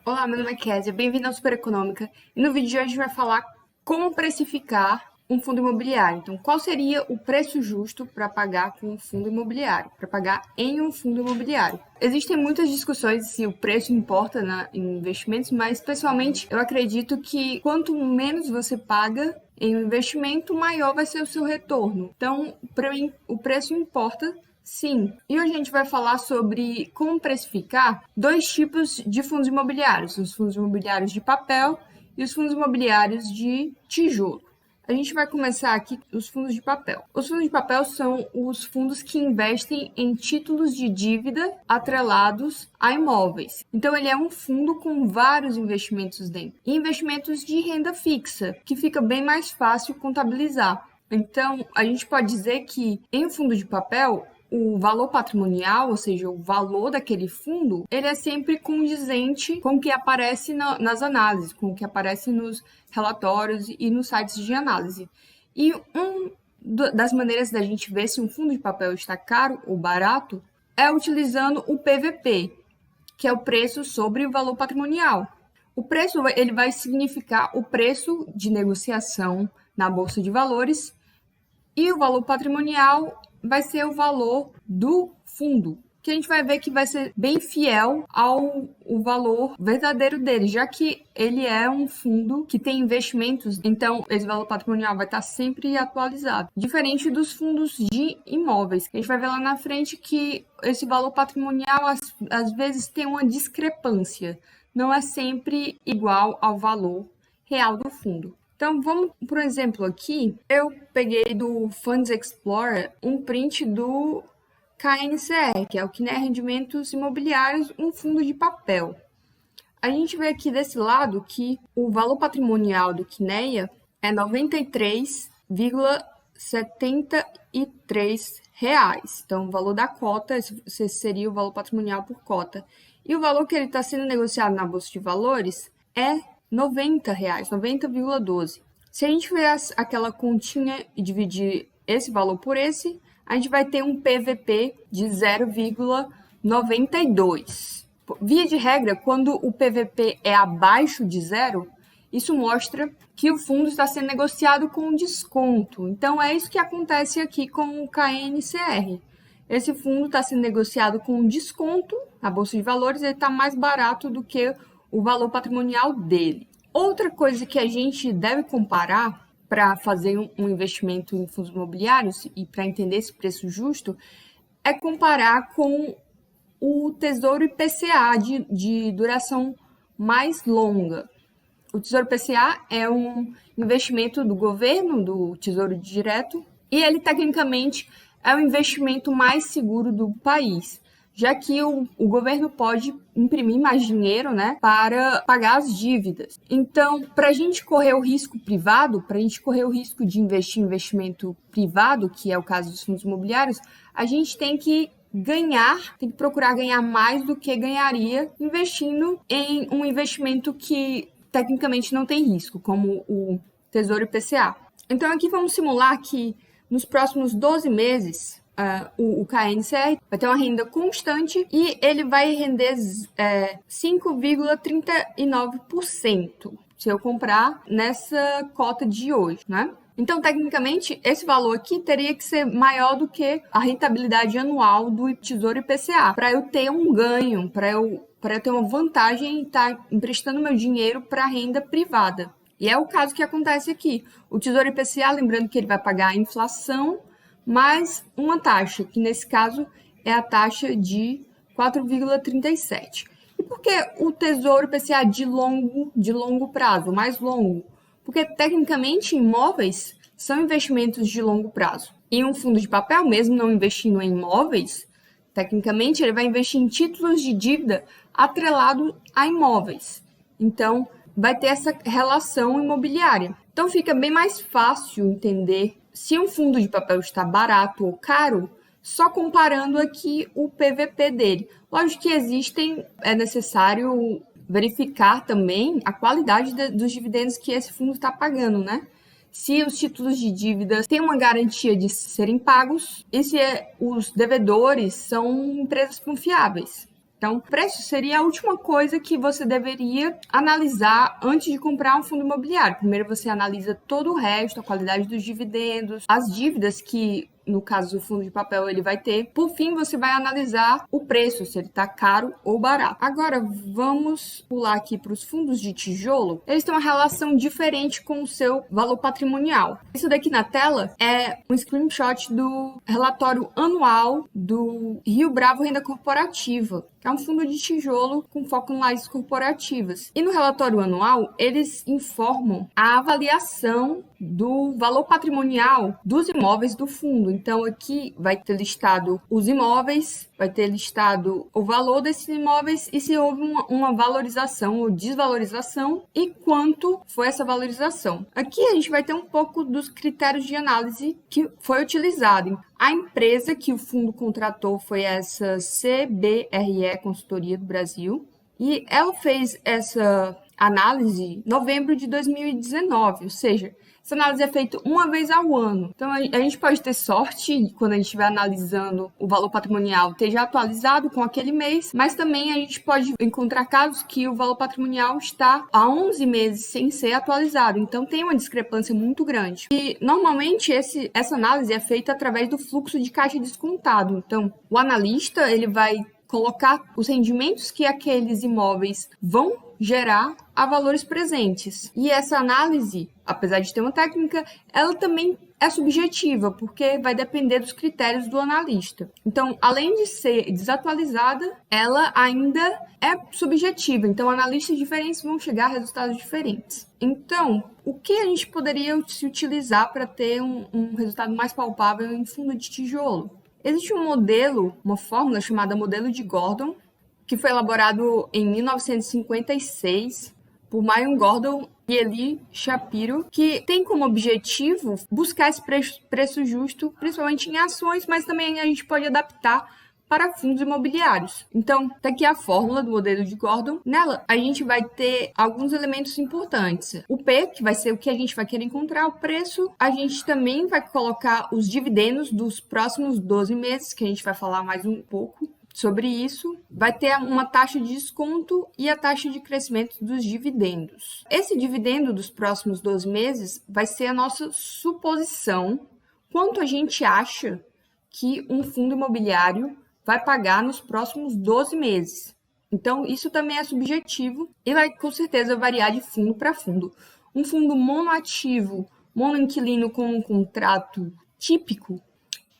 Olá, meu nome é Kézia, bem-vindo ao Super Econômica. E no vídeo de hoje a gente vai falar como precificar um fundo imobiliário. Então, qual seria o preço justo para pagar com um fundo imobiliário, para pagar em um fundo imobiliário? Existem muitas discussões se o preço importa em investimentos, mas pessoalmente eu acredito que quanto menos você paga em um investimento, maior vai ser o seu retorno. Então, para mim, o preço importa. Sim, e hoje a gente vai falar sobre como precificar dois tipos de fundos imobiliários, os fundos imobiliários de papel e os fundos imobiliários de tijolo. A gente vai começar aqui os fundos de papel. Os fundos de papel são os fundos que investem em títulos de dívida atrelados a imóveis. Então, ele é um fundo com vários investimentos dentro. E investimentos de renda fixa, que fica bem mais fácil contabilizar. Então, a gente pode dizer que em um fundo de papel, o valor patrimonial, ou seja, o valor daquele fundo, ele é sempre condizente com o que aparece nas análises, com o que aparece nos relatórios e nos sites de análise. E das maneiras da gente ver se um fundo de papel está caro ou barato é utilizando o PVP, que é o preço sobre o valor patrimonial. O preço ele vai significar o preço de negociação na Bolsa de Valores e o valor patrimonial vai ser o valor do fundo, que a gente vai ver que vai ser bem fiel ao valor verdadeiro dele, já que ele é um fundo que tem investimentos, então esse valor patrimonial vai estar sempre atualizado. Diferente dos fundos de imóveis, a gente vai ver lá na frente que esse valor patrimonial às vezes tem uma discrepância, não é sempre igual ao valor real do fundo. Então, vamos, por exemplo, aqui, eu peguei do Funds Explorer um print do KNCR, que é o Kinea Rendimentos Imobiliários, um fundo de papel. A gente vê aqui desse lado que o valor patrimonial do Kinea é R$ 93,73. Então, o valor da cota, esse seria o valor patrimonial por cota. E o valor que ele está sendo negociado na Bolsa de Valores é R$ 90, 90,12. Se a gente fizer aquela continha e dividir esse valor por esse, a gente vai ter um PVP de 0,92. Via de regra, quando o PVP é abaixo de zero, isso mostra que o fundo está sendo negociado com desconto. Então, é isso que acontece aqui com o KNCR. Esse fundo está sendo negociado com desconto na Bolsa de Valores, ele está mais barato do que o valor patrimonial dele. Outra coisa que a gente deve comparar para fazer um investimento em fundos imobiliários e para entender esse preço justo é comparar com o Tesouro IPCA de duração mais longa. O Tesouro IPCA é um investimento do governo, do Tesouro Direto, e ele tecnicamente é o investimento mais seguro do país, já que o governo pode imprimir mais dinheiro, né, para pagar as dívidas. Então, para a gente correr o risco privado, para a gente correr o risco de investir em investimento privado, que é o caso dos fundos imobiliários, a gente tem que procurar ganhar mais do que ganharia investindo em um investimento que tecnicamente não tem risco, como o Tesouro IPCA. Então, aqui vamos simular que nos próximos 12 meses, o KNCR vai ter uma renda constante e ele vai render 5,39% se eu comprar nessa cota de hoje, né? Então, tecnicamente, esse valor aqui teria que ser maior do que a rentabilidade anual do Tesouro IPCA, para eu ter um ganho, para eu ter uma vantagem em estar emprestando meu dinheiro para renda privada. E é o caso que acontece aqui. O Tesouro IPCA, lembrando que ele vai pagar a inflação mais uma taxa, que nesse caso é a taxa de 4,37. E por que o Tesouro IPCA de longo prazo, mais longo? Porque, tecnicamente, imóveis são investimentos de longo prazo. E um fundo de papel, mesmo não investindo em imóveis, tecnicamente, ele vai investir em títulos de dívida atrelado a imóveis. Então, vai ter essa relação imobiliária. Então, fica bem mais fácil entender se um fundo de papel está barato ou caro, só comparando aqui o PVP dele. Lógico que é necessário verificar também a qualidade dos dividendos que esse fundo está pagando, né? Se os títulos de dívida têm uma garantia de serem pagos e se os devedores são empresas confiáveis. Então, preço seria a última coisa que você deveria analisar antes de comprar um fundo imobiliário. Primeiro você analisa todo o resto, a qualidade dos dividendos, as dívidas que, no caso do fundo de papel, ele vai ter. Por fim, você vai analisar o preço, se ele está caro ou barato. Agora, vamos pular aqui para os fundos de tijolo. Eles têm uma relação diferente com o seu valor patrimonial. Isso daqui na tela é um screenshot do relatório anual do Rio Bravo Renda Corporativa, que é um fundo de tijolo com foco em lajes corporativas. E no relatório anual, eles informam a avaliação do valor patrimonial dos imóveis do fundo. Então, aqui vai ter listado os imóveis, vai ter listado o valor desses imóveis e se houve uma valorização ou desvalorização e quanto foi essa valorização. Aqui a gente vai ter um pouco dos critérios de análise que foi utilizado. A empresa que o fundo contratou foi essa CBRE Consultoria do Brasil e ela fez essa análise em novembro de 2019, ou seja, essa análise é feita uma vez ao ano. Então, a gente pode ter sorte quando a gente estiver analisando o valor patrimonial esteja atualizado com aquele mês, mas também a gente pode encontrar casos que o valor patrimonial está há 11 meses sem ser atualizado. Então, tem uma discrepância muito grande. E, normalmente, essa análise é feita através do fluxo de caixa descontado. Então, o analista ele vai colocar os rendimentos que aqueles imóveis vão gerar a valores presentes. E essa análise, apesar de ter uma técnica, ela também é subjetiva, porque vai depender dos critérios do analista. Então, além de ser desatualizada, ela ainda é subjetiva. Então, analistas diferentes vão chegar a resultados diferentes. Então, o que a gente poderia se utilizar para ter um resultado mais palpável em fundo de tijolo? Existe um modelo, uma fórmula chamada modelo de Gordon, que foi elaborado em 1956 por Myron Gordon e Eli Shapiro, que tem como objetivo buscar esse preço justo, principalmente em ações, mas também a gente pode adaptar para fundos imobiliários. Então, tá aqui a fórmula do modelo de Gordon. Nela, a gente vai ter alguns elementos importantes. O P, que vai ser o que a gente vai querer encontrar, o preço. A gente também vai colocar os dividendos dos próximos 12 meses, que a gente vai falar mais um pouco sobre isso. Vai ter uma taxa de desconto e a taxa de crescimento dos dividendos. Esse dividendo dos próximos 12 meses vai ser a nossa suposição, quanto a gente acha que um fundo imobiliário vai pagar nos próximos 12 meses. Então, isso também é subjetivo e vai, com certeza, variar de fundo para fundo. Um fundo monoativo, monoinquilino com um contrato típico,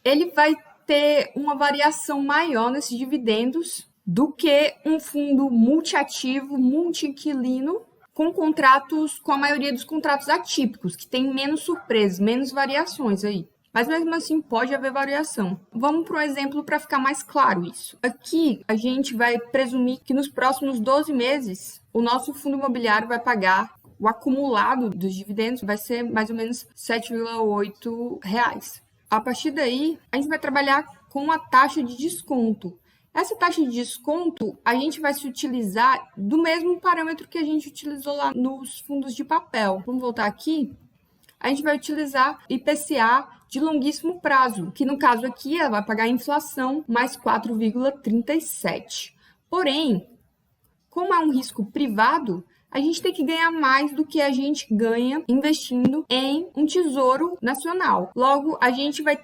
ele vai ter uma variação maior nesses dividendos do que um fundo multiativo, multi-inquilino, com contratos, com a maioria dos contratos atípicos, que tem menos surpresas, menos variações aí. Mas mesmo assim pode haver variação. Vamos para um exemplo para ficar mais claro isso. Aqui a gente vai presumir que nos próximos 12 meses o nosso fundo imobiliário vai pagar, o acumulado dos dividendos vai ser mais ou menos R$ 7,8. A partir daí, a gente vai trabalhar com a taxa de desconto. Essa taxa de desconto, a gente vai se utilizar do mesmo parâmetro que a gente utilizou lá nos fundos de papel. Vamos voltar aqui. A gente vai utilizar IPCA de longuíssimo prazo, que no caso aqui ela vai pagar a inflação mais 4,37. Porém, como é um risco privado, a gente tem que ganhar mais do que a gente ganha investindo em um tesouro nacional. Logo, a gente vai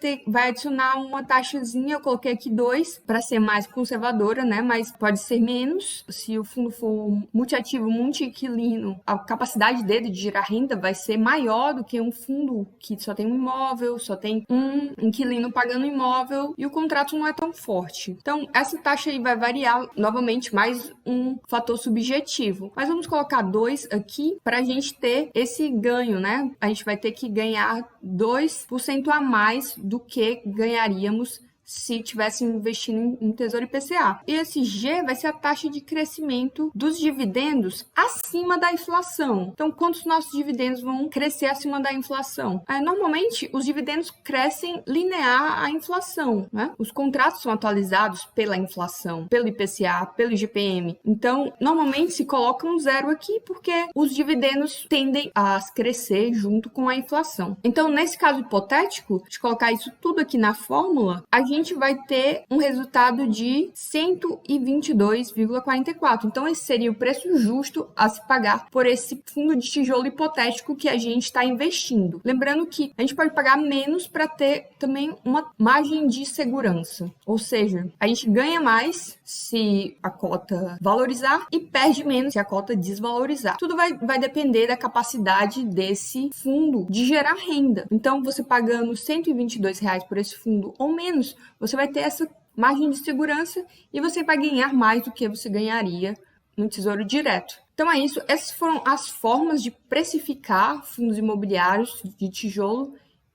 adicionar uma taxazinha, eu coloquei aqui 2, para ser mais conservadora, né? Mas pode ser menos. Se o fundo for multiativo, multi-inquilino, a capacidade dele de gerar renda vai ser maior do que um fundo que só tem um imóvel, só tem um inquilino pagando imóvel e o contrato não é tão forte. Então, essa taxa aí vai variar, novamente, mais um fator subjetivo. Mas vamos colocar 2 aqui para a gente ter esse ganho, né? A gente vai ter que ganhar 2% a mais do que ganharíamos se tivesse investindo em Tesouro IPCA. E esse G vai ser a taxa de crescimento dos dividendos acima da inflação. Então, quantos nossos dividendos vão crescer acima da inflação? Normalmente, os dividendos crescem linear à inflação, né? Os contratos são atualizados pela inflação, pelo IPCA, pelo IGPM. Então, normalmente se coloca um 0 aqui porque os dividendos tendem a crescer junto com a inflação. Então, nesse caso hipotético, de colocar isso tudo aqui na fórmula, a gente gente vai ter um resultado de 122,44. Então, esse seria o preço justo a se pagar por esse fundo de tijolo hipotético que a gente está investindo. Lembrando que a gente pode pagar menos para ter também uma margem de segurança. Ou seja, a gente ganha mais se a cota valorizar e perde menos se a cota desvalorizar. Tudo vai depender da capacidade desse fundo de gerar renda. Então, você pagando R$122 por esse fundo ou menos, você vai ter essa margem de segurança e você vai ganhar mais do que você ganharia no Tesouro Direto. Então é isso, essas foram as formas de precificar fundos imobiliários de tijolo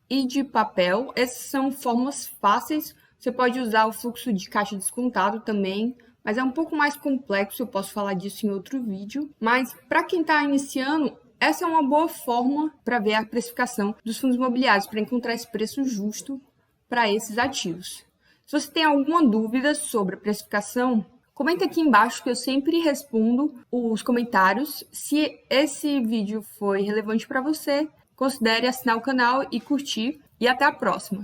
e de papel. Essas são formas fáceis. Você pode usar o fluxo de caixa descontado também, mas é um pouco mais complexo, eu posso falar disso em outro vídeo. Mas para quem está iniciando, essa é uma boa forma para ver a precificação dos fundos imobiliários, para encontrar esse preço justo para esses ativos. Se você tem alguma dúvida sobre a precificação, comenta aqui embaixo que eu sempre respondo os comentários. Se esse vídeo foi relevante para você, considere assinar o canal e curtir. E até a próxima!